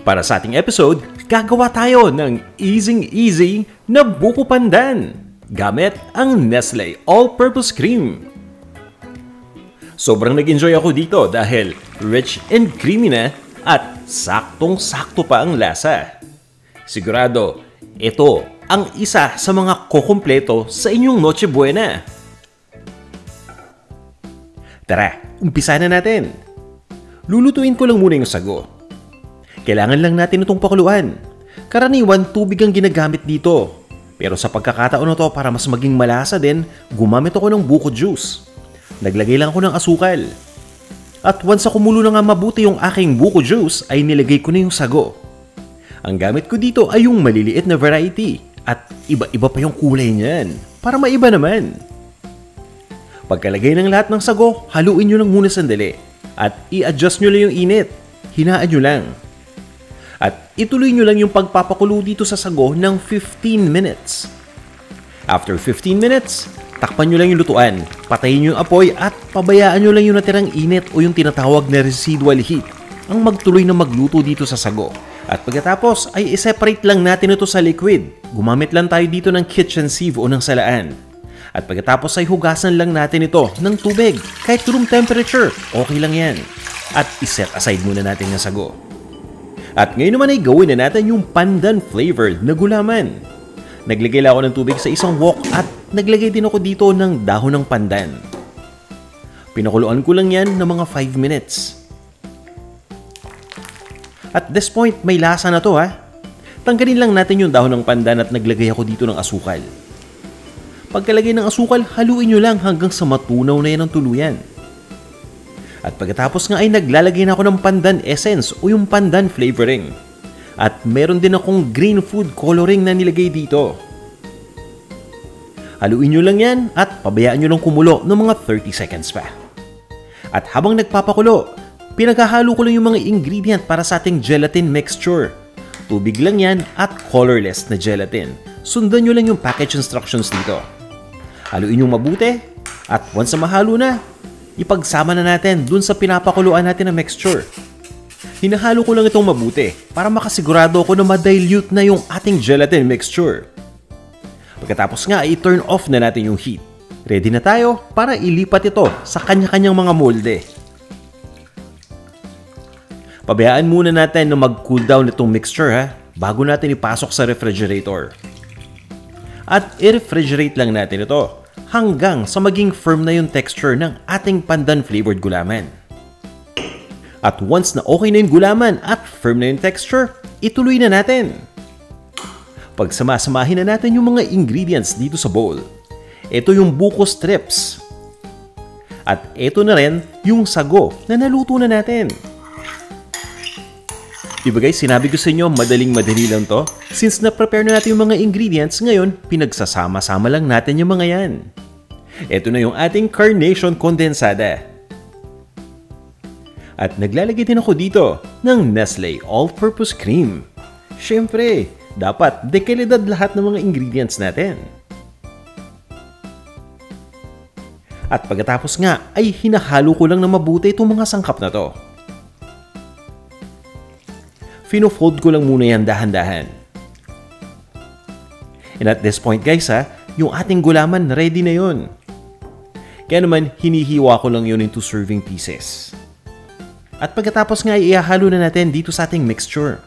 Para sa ating episode, gagawa tayo ng easy na buko pandan gamit ang Nestle All-Purpose Cream. Sobrang nag-enjoy ako dito dahil rich and creamy na at saktong-sakto pa ang lasa. Sigurado, ito ang isa sa mga kukumpleto sa inyong Noche Buena. Tara, umpisa na natin. Lulutuin ko lang muna yung sago. Kailangan lang natin itong pakuluan. Karaniwan, tubig ang ginagamit dito. Pero sa pagkakataon na to, para mas maging malasa din, gumamit ako ng buko juice. Naglagay lang ako ng asukal. At once na kumulo na nga mabuti yung aking buko juice, ay nilagay ko na yung sago. Ang gamit ko dito ay yung maliliit na variety. At iba-iba pa yung kulay niyan. Para maiba naman. Pagkalagay ng lahat ng sago, haluin nyo lang muna sandali. At i-adjust nyo lang yung init. Hinaan nyo lang. At ituloy nyo lang yung pagpapakulo dito sa sago ng 15 minutes. After 15 minutes, takpan nyo lang yung lutuan, patayin nyo yung apoy at pabayaan nyo lang yung natirang init o yung tinatawag na residual heat ang magtuloy na magluto dito sa sago. At pagkatapos ay i-separate lang natin ito sa liquid. Gumamit lang tayo dito ng kitchen sieve o ng salaan. At pagkatapos ay hugasan lang natin ito ng tubig, kahit room temperature, okay lang yan. At i-set aside muna natin yung sago. At ngayon naman ay gawin na natin yung pandan flavored na gulaman. Naglagay lang ako ng tubig sa isang wok at naglagay din ako dito ng dahon ng pandan. Pinakuluan ko lang yan ng mga 5 minutes. At this point, may lasa na to ha. Tanggalin lang natin yung dahon ng pandan at naglagay ako dito ng asukal. Pagkalagay ng asukal, haluin nyo lang hanggang sa matunaw na yan ang tuluyan. At pagkatapos nga ay naglalagay na ako ng pandan essence o yung pandan flavoring. At meron din akong green food coloring na nilagay dito. Haluin nyo lang yan at pabayaan nyo lang kumulo ng mga 30 seconds pa. At habang nagpapakulo, pinaghahalo ko lang yung mga ingredient para sa ating gelatin mixture. Tubig lang yan at colorless na gelatin. Sundan nyo lang yung package instructions dito. Haluin nyo mabuti at once na mahalo na, ipagsama na natin dun sa pinapakuluan natin na mixture. Hinahalo ko lang itong mabuti para makasigurado ako na ma-dilute na yung ating gelatin mixture. Pagkatapos nga, i-turn off na natin yung heat. Ready na tayo para ilipat ito sa kanya-kanyang mga molde. Pabayaan muna natin na mag-cool down itong mixture ha, bago natin ipasok sa refrigerator. At i-refrigerate lang natin ito hanggang sa maging firm na yung texture ng ating pandan flavored gulaman. At once na okay na yung gulaman at firm na yung texture, ituloy na natin. Pagsamasamahin na natin yung mga ingredients dito sa bowl. Ito yung buko strips. At ito na rin yung sago na naluto na natin. Diba guys, sinabi ko sa inyo, madaling-madali lang to. Since na-prepare na natin yung mga ingredients, ngayon, pinagsasama-sama lang natin yung mga yan. Ito na yung ating carnation condensada. At naglalagay din ako dito ng Nestle All-Purpose Cream. Siyempre, dapat dekalidad lahat ng mga ingredients natin. At pagkatapos nga, ay hinahalo ko lang na mabuti itong mga sangkap na to. Fino-fold ko lang muna yan dahan-dahan. And at this point guys yung ating gulaman ready na yun. Kaya naman hinihiwa ko lang yun into serving pieces. At pagkatapos nga ihahalo na natin dito sa ating mixture.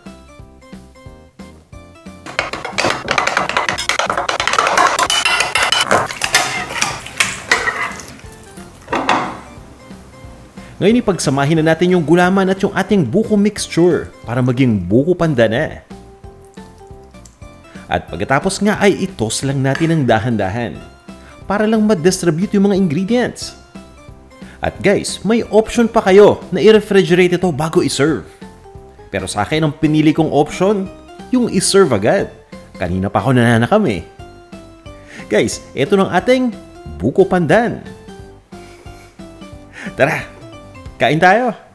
Ngayon ipagsamahin na natin yung gulaman at yung ating buko mixture para maging buko pandan na. At pagkatapos nga ay i-toss lang natin ng dahan-dahan para lang ma-distribute yung mga ingredients. At guys, may option pa kayo na i-refrigerate ito bago i-serve. Pero sa akin ang pinili kong option, yung i-serve agad. Kanina pa ako nananakam eh. Guys, ito ng ating buko pandan. Tara! Kain tayo!